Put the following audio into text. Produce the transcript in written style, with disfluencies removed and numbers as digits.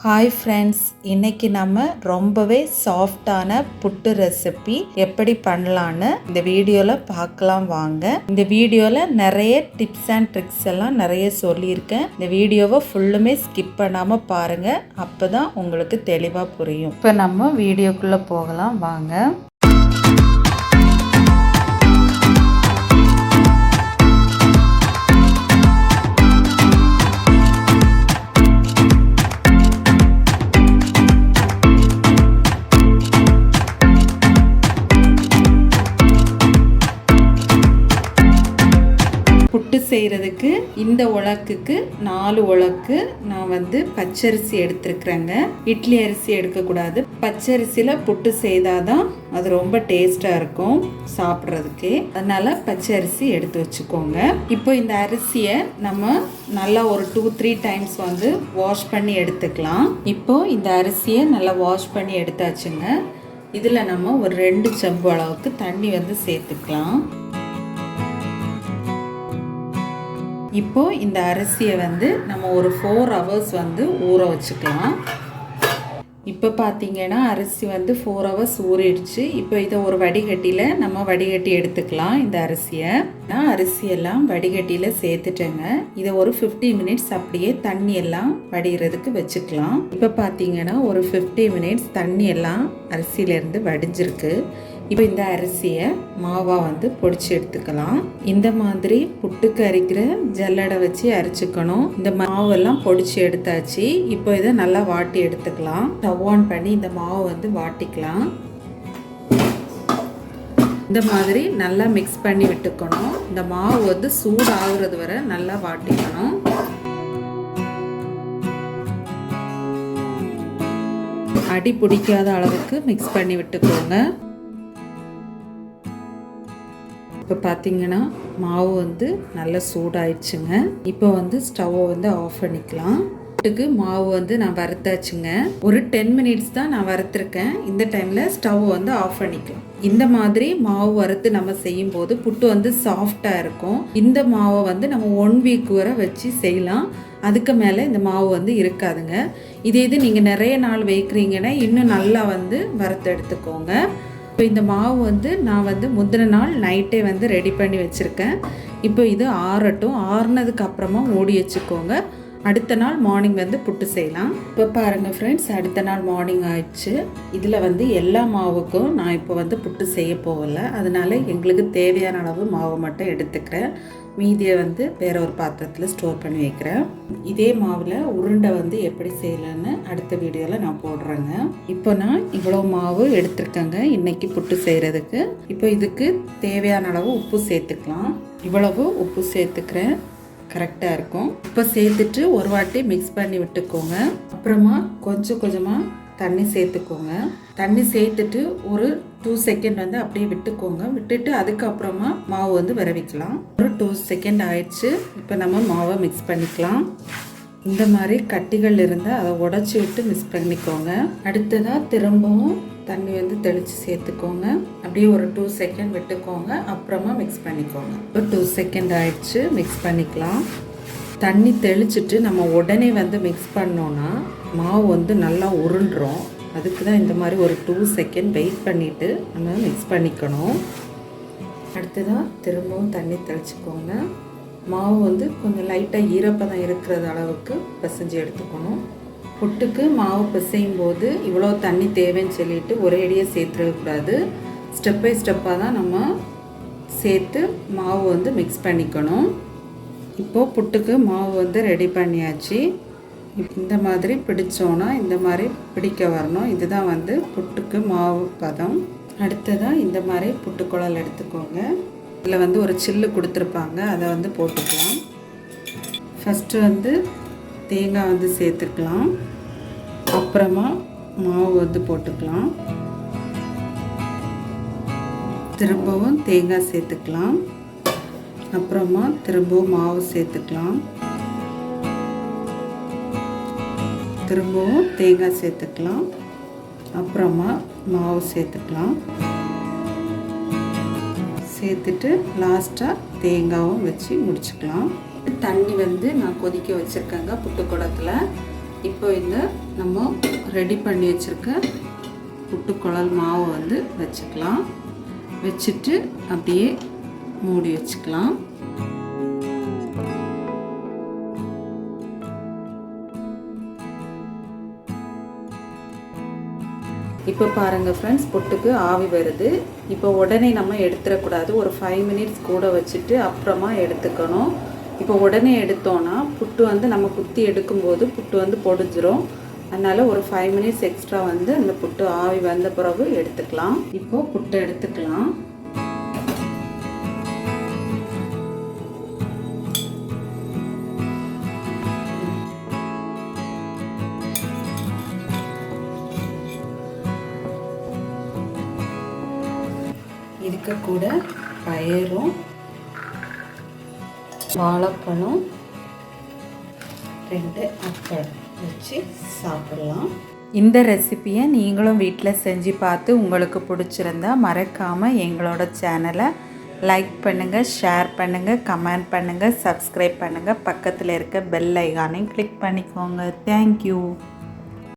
Hi friends, இன்றைக்கி நம்ம ரொம்பவே சாஃப்டான புட்டு ரெசிபி எப்படி பண்ணலான்னு இந்த வீடியோவில் பார்க்கலாம் வாங்க. இந்த வீடியோவில் நிறைய டிப்ஸ் அண்ட் ட்ரிக்ஸ் எல்லாம் நிறைய சொல்லியிருக்கேன். இந்த வீடியோவை ஃபுல்லுமே ஸ்கிப் பண்ணாமல் பாருங்கள், அப்போ தான் உங்களுக்கு தெளிவாக புரியும். இப்போ நம்ம வீடியோக்குள்ளே போகலாம் வாங்க. புட்டு செய்கிறதுக்கு இந்த உலக்குக்கு 4 உலக்கு நான் பச்சரிசி எடுத்துருக்குறேங்க. இட்லி அரிசி எடுக்கக்கூடாது. பச்சரிசியில் புட்டு செய்தாதான் அது ரொம்ப டேஸ்டாக இருக்கும் சாப்பிட்றதுக்கு. அதனால பச்சரிசி எடுத்து வச்சுக்கோங்க. இப்போ இந்த அரிசியை நம்ம நல்லா ஒரு 2-3 டைம்ஸ் வாஷ் பண்ணி எடுத்துக்கலாம். இப்போ இந்த அரிசியை நல்லா வாஷ் பண்ணி எடுத்தாச்சுங்க. இதில் நம்ம ஒரு 2 செம்பு அளவுக்கு தண்ணி சேர்த்துக்கலாம். இப்போ இந்த அரிசியை நம்ம ஒரு 4 ஹவர்ஸ் ஊற வச்சுக்கலாம். இப்போ பார்த்தீங்கன்னா அரிசி 4 ஹவர்ஸ் ஊறிடுச்சு. இப்போ இதை ஒரு வடிகட்டியில் நம்ம வடிகட்டி எடுத்துக்கலாம். இந்த அரிசியை நான் அரிசியெல்லாம் வடிகட்டியில் சேர்த்துட்டேங்க. இதை ஒரு 15 மினிட்ஸ் அப்படியே தண்ணி எல்லாம் வடிகிறதுக்கு வச்சுக்கலாம். இப்போ பார்த்தீங்கன்னா ஒரு 15 மினிட்ஸ் தண்ணி எல்லாம் அரிசியிலேருந்து வடிஞ்சிருக்கு. இப்போ இந்த அரிசியை மாவாக பொடிச்சு எடுத்துக்கலாம். இந்த மாதிரி புட்டுக்கு அரைக்கிற ஜல்லடை வச்சு அரைச்சிக்கணும். இந்த மாவெல்லாம் பொடிச்சு எடுத்தாச்சு. இப்போ இதை நல்லா வாட்டி எடுத்துக்கலாம். ஸ்டவ் ஆன் பண்ணி இந்த மாவை வாட்டிக்கலாம். இந்த மாதிரி நல்லா மிக்ஸ் பண்ணி விட்டுக்கணும். இந்த மாவு சூடு ஆகுறது வரை நல்லா வாட்டிக்கணும். அடி பிடிக்காத அளவுக்கு மிக்ஸ் பண்ணி விட்டுக்கோங்க. இப்போ பார்த்தீங்கன்னா மாவு நல்லா சூடாயிடுச்சுங்க. இப்போ ஸ்டவ்வை ஆஃப் பண்ணிக்கலாம். புட்டுக்கு மாவு நான் வறுத்தாச்சுங்க. ஒரு 10 மினிட்ஸ் தான் நான் வறுத்துருக்கேன். இந்த டைமில் ஸ்டவ் ஆஃப் பண்ணிக்கலாம். இந்த மாதிரி மாவு வறுத்து நம்ம செய்யும்போது புட்டு சாஃப்டாக இருக்கும். இந்த மாவை நம்ம 1 வீக் வரை வச்சு செய்யலாம். அதுக்கு மேலே இந்த மாவு இருக்காதுங்க. இது நீங்கள் நிறைய நாள் வைக்கிறீங்கன்னா இன்னும் நல்லா வறுத்து எடுத்துக்கோங்க. இப்போ இந்த மாவு நான் முந்தின நாள் நைட்டே ரெடி பண்ணி வச்சுருக்கேன். இப்போ இது ஆறட்டும். ஆறுனதுக்கு அப்புறமா மூடி வச்சுக்கோங்க. அடுத்த நாள் மார்னிங் புட்டு செய்யலாம். இப்போ பாருங்கள் ஃப்ரெண்ட்ஸ், அடுத்த நாள் மார்னிங் ஆயிடுச்சு. இதில் எல்லா மாவுக்கும் நான் இப்போ புட்டு செய்ய போகலை. அதனால எங்களுக்கு தேவையான அளவு மாவு மட்டும் எடுத்துக்கிறேன். மீதியை வேற ஒரு பாத்திரத்தில் ஸ்டோர் பண்ணி வைக்கிறேன். இதே மாவில் உருண்டை எப்படி செய்யலான்னு அடுத்த வீடியோவில் நான் போடுறேங்க. இப்போ நான் இவ்வளோ மாவு எடுத்துருக்கேங்க இன்னைக்கு புட்டு செய்கிறதுக்கு. இப்போ இதுக்கு தேவையான அளவு உப்பு சேர்த்துக்கலாம். இவ்வளவு உப்பு சேர்த்துக்கிறேன், கரெக்டாக இருக்கும். இப்போ சேர்த்துட்டு ஒரு வாட்டி மிக்ஸ் பண்ணி விட்டுக்கோங்க. அப்புறமா கொஞ்சம் கொஞ்சமாக தண்ணி சேர்த்துக்கோங்க. தண்ணி சேர்த்துட்டு ஒரு 2 செகண்ட் அப்படியே விட்டுக்கோங்க. விட்டுட்டு அதுக்கப்புறமா மாவு விரவிக்கலாம். ஒரு 2 செகண்ட் ஆயிடுச்சு. இப்போ நம்ம மாவை மிக்ஸ் பண்ணிக்கலாம். இந்த மாதிரி கட்டிகள் இருந்தால் அதை உடச்சி விட்டு மிக்ஸ் பண்ணிக்கோங்க. அடுத்ததாக திரும்பவும் தண்ணி தெளித்து சேர்த்துக்கோங்க. அப்படியே ஒரு 2 செகண்ட் விட்டுக்கோங்க. அப்புறமா மிக்ஸ் பண்ணிக்கோங்க. இப்போ 2 செகண்ட் ஆயிடுச்சு. மிக்ஸ் பண்ணிக்கலாம். தண்ணி தெளிச்சுட்டு நம்ம உடனே மிக்ஸ் பண்ணோன்னா மாவு நல்லா உருண்டுரும். அதுக்கு தான் இந்த மாதிரி ஒரு 2 செகண்ட் வெயிட் பண்ணிவிட்டு நம்ம மிக்ஸ் பண்ணிக்கணும். அடுத்ததாக திரும்பவும் தண்ணி தெளிச்சுக்கோங்க. மாவு கொஞ்சம் லைட்டாக ஈரப்பதம் இருக்கிற அளவுக்கு பிசைஞ்சு எடுத்துக்கணும். புட்டுக்கு மாவு பிசையும் போது இவ்வளோ தண்ணி தேவைன்னு சொல்லிட்டு ஒரேடியாக சேர்த்துடக்கூடாது. ஸ்டெப் பை ஸ்டெப்பாக தான் நம்ம சேர்த்து மாவு மிக்ஸ் பண்ணிக்கணும். இப்போது புட்டுக்கு மாவு ரெடி பண்ணியாச்சு. இந்த மாதிரி பிடிச்சோன்னா இந்த மாதிரி பிடிக்க வரணும். இதுதான் புட்டுக்கு மாவு பதம். அடுத்ததாக இந்த மாதிரி புட்டுக்குழல் எடுத்துக்கோங்க. இதில் ஒரு சில்லு கொடுத்துருப்பாங்க, அதை போட்டுக்கலாம். ஃபஸ்ட்டு தேங்காய் சேர்த்துக்கலாம். அப்புறமா மாவு போட்டுக்கலாம். திரும்பவும் தேங்காய் சேர்த்துக்கலாம். அப்புறமா திரும்பவும் மாவு சேர்த்துக்கலாம். திரும்பவும் தேங்காய் சேர்த்துக்கலாம். அப்புறமா மாவு சேர்த்துக்கலாம். சேர்த்துட்டு லாஸ்ட்டாக தேங்காயும் வச்சு முடிச்சுக்கலாம். தண்ணி நான் கொதிக்க வச்சுருக்கேங்க புட்டு குடத்தில். இப்போ இந்த நம்ம ரெடி பண்ணி வச்சுருக்க புட்டுக்குழல் மாவு வந்து வச்சுக்கலாம். வச்சுட்டு அப்படியே மூடி வச்சுக்கலாம். இப்போ பாருங்கள் ஃப்ரெண்ட்ஸ், புட்டுக்கு ஆவி வருது. இப்போ உடனே நம்ம எடுத்துடக்கூடாது. ஒரு 5 மினிட்ஸ் கூட வச்சுட்டு அப்புறமா எடுத்துக்கணும். இப்போ உடனே எடுத்தோன்னா புட்டு வந்து நம்ம குத்தி எடுக்கும்போது புட்டு வந்து பொடிஞ்சிரும். அதனால் ஒரு 5 மினிட்ஸ் எக்ஸ்ட்ரா வந்து அந்த புட்டு ஆவி வந்த பிறகு எடுத்துக்கலாம். இப்போது புட்டு எடுத்துக்கலாம். இதுக்கு கூட பயரும் வாழைப்பழம் 2 அப்பளம் வச்சு சாப்பிடலாம். இந்த ரெசிபியை நீங்களும் வீட்டில் செஞ்சு பார்த்து உங்களுக்கு பிடிச்சிருந்தா மறக்காமல் எங்களோட சேனலை லைக் பண்ணுங்கள், ஷேர் பண்ணுங்கள், கமெண்ட் பண்ணுங்கள், சப்ஸ்கிரைப் பண்ணுங்கள். பக்கத்தில் இருக்க பெல் ஐகானையும் கிளிக் பண்ணிக்கோங்க. தேங்க்யூ.